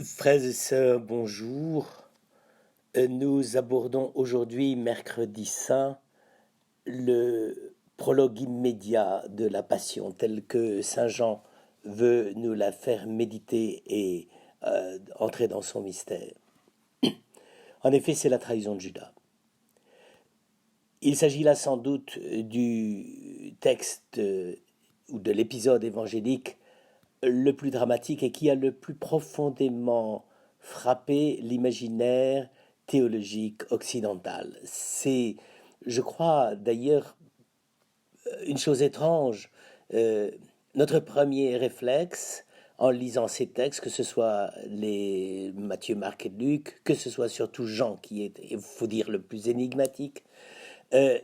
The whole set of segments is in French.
Frères et sœurs, bonjour. Nous abordons aujourd'hui, mercredi saint, le prologue immédiat de la Passion, tel que Saint Jean veut nous la faire méditer et entrer dans son mystère. En effet, c'est la trahison de Judas. Il s'agit là sans doute du texte ou de l'épisode évangélique le plus dramatique et qui a le plus profondément frappé l'imaginaire théologique occidental. C'est, je crois d'ailleurs, une chose étrange. Euh, Notre premier réflexe en lisant ces textes, que ce soit les Matthieu, Marc et Luc, que ce soit surtout Jean, qui est, il faut dire, le plus énigmatique, euh,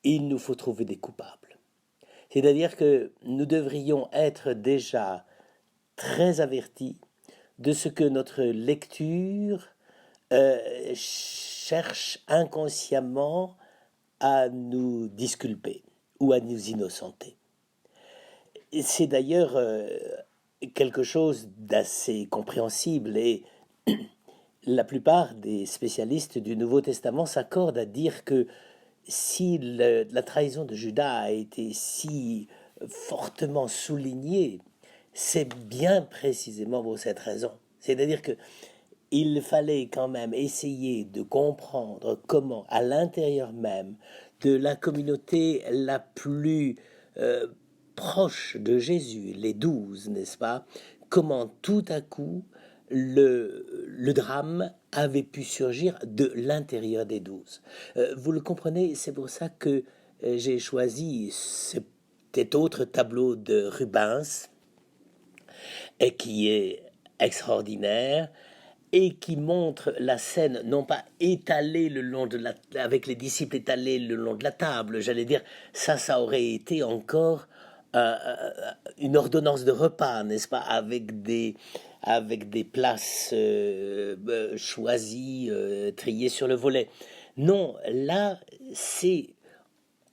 il nous faut trouver des coupables. C'est-à-dire que nous devrions être déjà très avertis de ce que notre lecture cherche inconsciemment à nous disculper ou à nous innocenter. Et c'est d'ailleurs quelque chose d'assez compréhensible et la plupart des spécialistes du Nouveau Testament s'accordent à dire que si la trahison de Judas a été si fortement soulignée, c'est bien précisément pour cette raison. C'est-à-dire que il fallait quand même essayer de comprendre comment, à l'intérieur même de la communauté la plus euh, proche de Jésus, les 12, n'est-ce pas, comment tout à coup le drame avait pu surgir de l'intérieur des 12. Vous le comprenez, c'est pour ça que j'ai choisi cet autre tableau de Rubens, et qui est extraordinaire, et qui montre la scène non pas étalée le long de avec les disciples étalés le long de la table, j'allais dire, ça aurait été encore une ordonnance de repas, n'est-ce pas, avec des places choisies, triées sur le volet. Non, là, c'est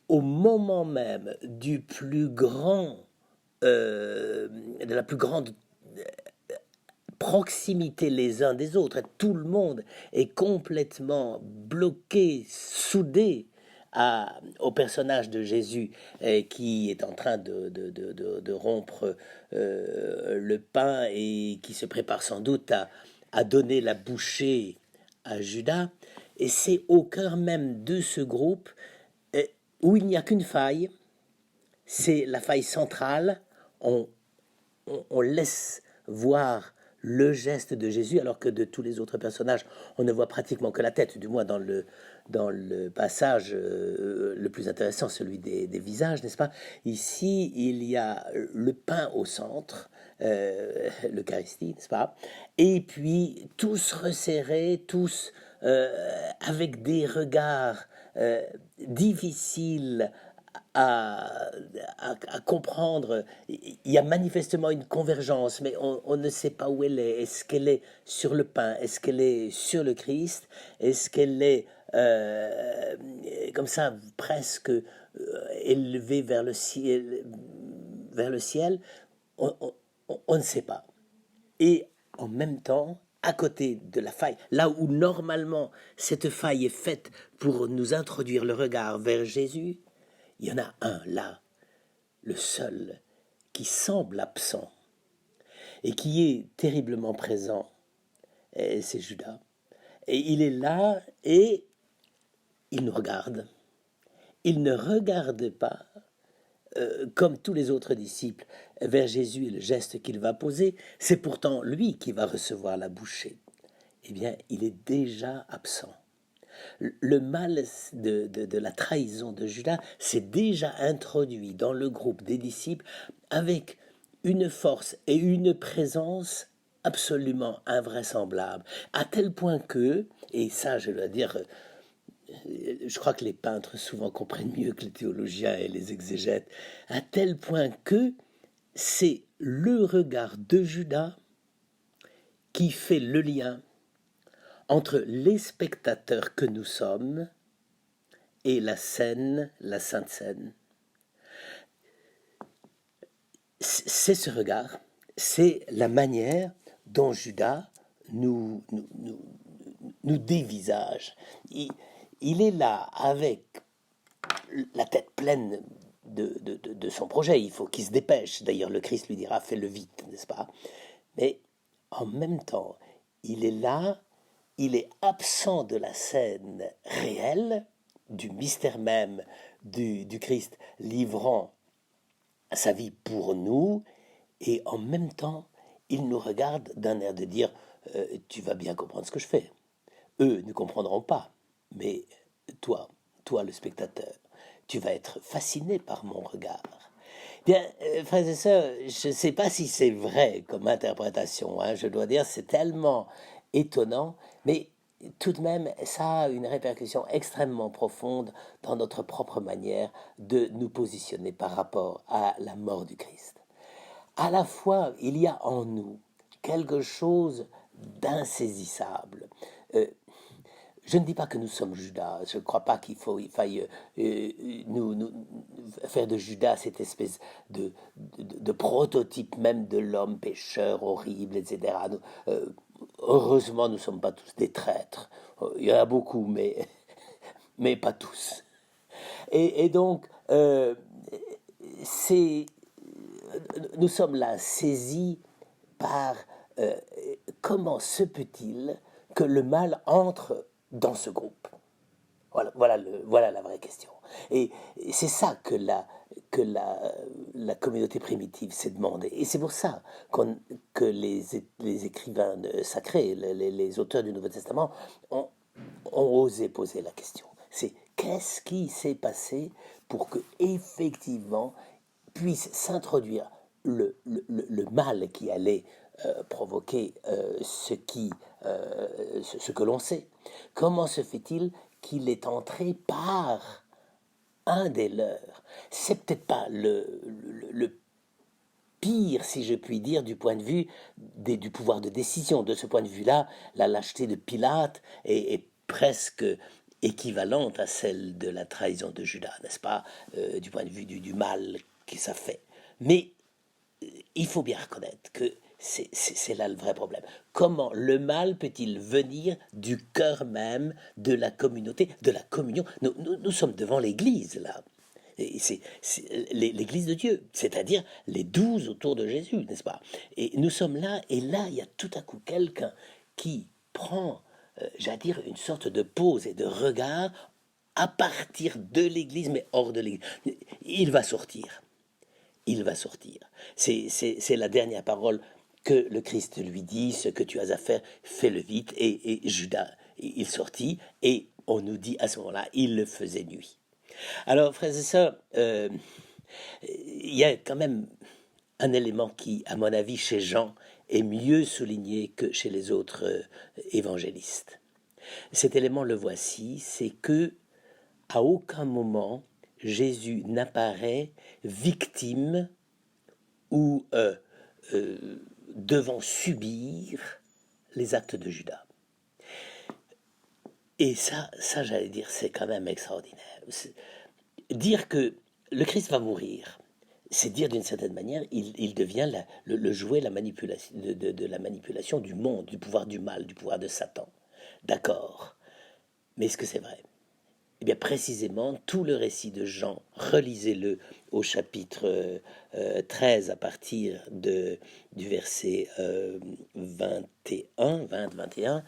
au moment même du plus grand, de la plus grande proximité les uns des autres. Tout le monde est complètement bloqué, soudé au personnage de Jésus qui est en train de rompre le pain et qui se prépare sans doute à donner la bouchée à Judas. Et c'est au cœur même de ce groupe où il n'y a qu'une faille, c'est la faille centrale. On, on laisse voir le geste de Jésus, alors que de tous les autres personnages, on ne voit pratiquement que la tête, du moins dans le passage le plus intéressant, celui des visages, n'est-ce pas? Ici, il y a le pain au centre, l'Eucharistie, n'est-ce pas? Et puis, tous resserrés, tous avec des regards difficiles à, à comprendre. Il y a manifestement une convergence, mais on ne sait pas où elle est. Est-ce qu'elle est sur le pain? Est-ce qu'elle est sur le Christ? Est-ce qu'elle est comme ça, presque élevée vers le ciel? Vers le ciel, on ne sait pas. Et en même temps, à côté de la faille, là où normalement cette faille est faite pour nous introduire le regard vers Jésus, il y en a un là, le seul, qui semble absent et qui est terriblement présent, et c'est Judas. Et il est là et il nous regarde. Il ne regarde pas, comme tous les autres disciples, vers Jésus et le geste qu'il va poser. C'est pourtant lui qui va recevoir la bouchée. Eh bien, il est déjà absent. Le mal de la trahison de Judas s'est déjà introduit dans le groupe des disciples avec une force et une présence absolument invraisemblables, à tel point que, et ça je dois dire, je crois que les peintres souvent comprennent mieux que les théologiens et les exégètes, à tel point que c'est le regard de Judas qui fait le lien entre les spectateurs que nous sommes et la scène, la Sainte Seine. C'est ce regard, c'est la manière dont Judas nous dévisage. Il est là avec la tête pleine de son projet. Il faut qu'il se dépêche. D'ailleurs, le Christ lui dira, fais-le vite, n'est-ce pas? Mais en même temps, il est là, il est absent de la scène réelle, du mystère même du Christ livrant sa vie pour nous, et en même temps, il nous regarde d'un air de dire tu vas bien comprendre ce que je fais. Eux ne comprendront pas, mais toi, toi le spectateur, tu vas être fasciné par mon regard. Bien, frères et sœurs, je ne sais pas si c'est vrai comme interprétation, hein, je dois dire, c'est tellement étonnant, mais tout de même, ça a une répercussion extrêmement profonde dans notre propre manière de nous positionner par rapport à la mort du Christ. À la fois, il y a en nous quelque chose d'insaisissable. Euh, je ne dis pas que nous sommes Judas. Je ne crois pas il faille nous faire de Judas cette espèce de prototype même de l'homme pécheur horrible, etc. Heureusement, nous ne sommes pas tous des traîtres. Il y en a beaucoup, mais pas tous. Et donc, c'est, nous sommes là saisis par comment se peut-il que le mal entre dans ce groupe. Voilà la vraie question. Et c'est ça que la communauté primitive s'est demandé. Et c'est pour ça que les écrivains sacrés, les auteurs du Nouveau Testament, ont osé poser la question. C'est qu'est-ce qui s'est passé pour que, effectivement, puisse s'introduire le mal qui allait provoquer ce que l'on sait. Comment se fait-il qu'il est entré par un des leurs? C'est peut-être pas le pire, si je puis dire, du point de vue du pouvoir de décision. De ce point de vue-là, la lâcheté de Pilate est presque équivalente à celle de la trahison de Judas, n'est-ce pas, du point de vue du mal que ça fait. Mais il faut bien reconnaître que c'est là le vrai problème. Comment le mal peut-il venir du cœur même de la communauté, de la communion? Nous sommes devant l'Église, là. C'est l'Église de Dieu, c'est-à-dire les 12 autour de Jésus, n'est-ce pas? Et nous sommes là, et là, il y a tout à coup quelqu'un qui prend, j'allais dire, une sorte de pause et de regard à partir de l'Église, mais hors de l'Église. Il va sortir. Il va sortir. C'est la dernière parole que le Christ lui dit, ce que tu as à faire, fais-le vite. Et Judas, il sortit, et on nous dit à ce moment-là, il le faisait nuit. Alors, frères et sœurs, il y a quand même un élément qui, à mon avis, chez Jean, est mieux souligné que chez les autres évangélistes. Cet élément, le voici, c'est que à aucun moment Jésus n'apparaît victime ou devant subir les actes de Judas. Et ça j'allais dire, c'est quand même extraordinaire. Dire que le Christ va mourir, c'est dire d'une certaine manière, il devient le jouet la manipulation, de la manipulation du monde, du pouvoir du mal, du pouvoir de Satan. D'accord. Mais est-ce que c'est vrai? Eh bien, précisément, tout le récit de Jean, relisez-le au chapitre 13 à partir du verset 21, 20-21,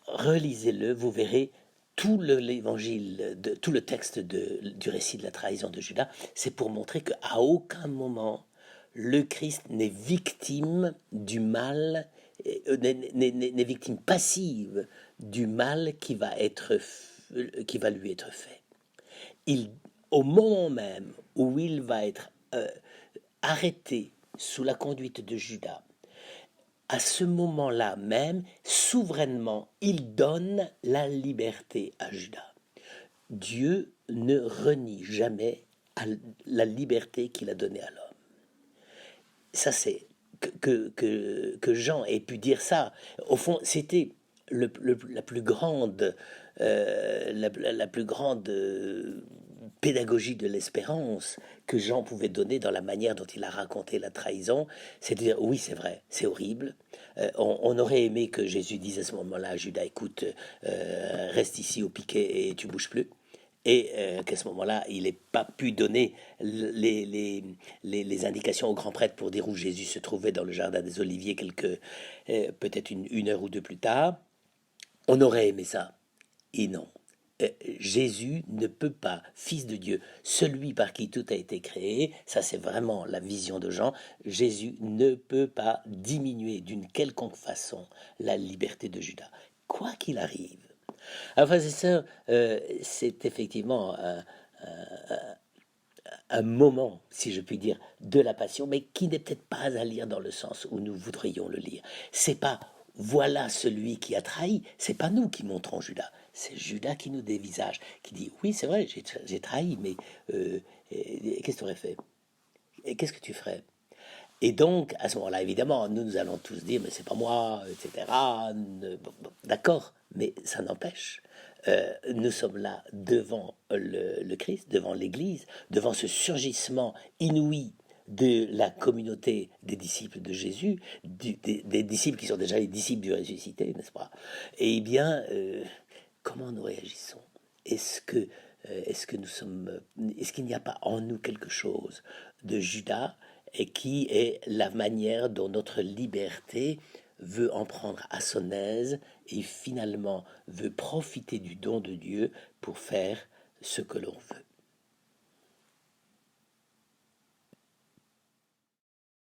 relisez-le, vous verrez tout l'évangile, tout le texte du récit de la trahison de Judas, c'est pour montrer qu'à aucun moment le Christ n'est victime du mal, n'est victime passive du mal qui va lui être fait. Au moment même où il va être arrêté sous la conduite de Judas, à ce moment-là même, souverainement, il donne la liberté à Judas. Dieu ne renie jamais la liberté qu'il a donnée à l'homme. Ça, c'est que Jean ait pu dire ça. Au fond, c'était la plus grande pédagogie de l'espérance que Jean pouvait donner dans la manière dont il a raconté la trahison, c'est de dire oui, c'est vrai, c'est horrible. On aurait aimé que Jésus dise à ce moment-là à Judas, écoute, reste ici au piquet et tu bouges plus. Et qu'à ce moment-là, il n'ait pas pu donner les indications au grand prêtre pour dire où Jésus se trouvait dans le jardin des Oliviers peut-être une heure ou deux plus tard. On aurait aimé ça. Et non. Jésus ne peut pas, Fils de Dieu, celui par qui tout a été créé, ça c'est vraiment la vision de Jean, Jésus ne peut pas diminuer d'une quelconque façon la liberté de Judas, quoi qu'il arrive. Enfin, c'est ça, c'est effectivement un moment, si je puis dire, de la passion, mais qui n'est peut-être pas à lire dans le sens où nous voudrions le lire. C'est pas voilà celui qui a trahi, c'est pas nous qui montrons Judas, c'est Judas qui nous dévisage, qui dit oui c'est vrai j'ai trahi, mais qu'est-ce que tu aurais fait? Et qu'est-ce que tu ferais? Et donc, à ce moment-là, évidemment, nous allons tous dire, mais c'est pas moi, etc. D'accord, mais ça n'empêche. Nous sommes là devant le Christ, devant l'Église, devant ce surgissement inouï de la communauté des disciples de Jésus, des disciples qui sont déjà les disciples du ressuscité, n'est-ce pas? Eh bien, comment nous réagissons? Est-ce que nous sommes, est-ce qu'il n'y a pas en nous quelque chose de Judas et qui est la manière dont notre liberté veut en prendre à son aise et finalement veut profiter du don de Dieu pour faire ce que l'on veut.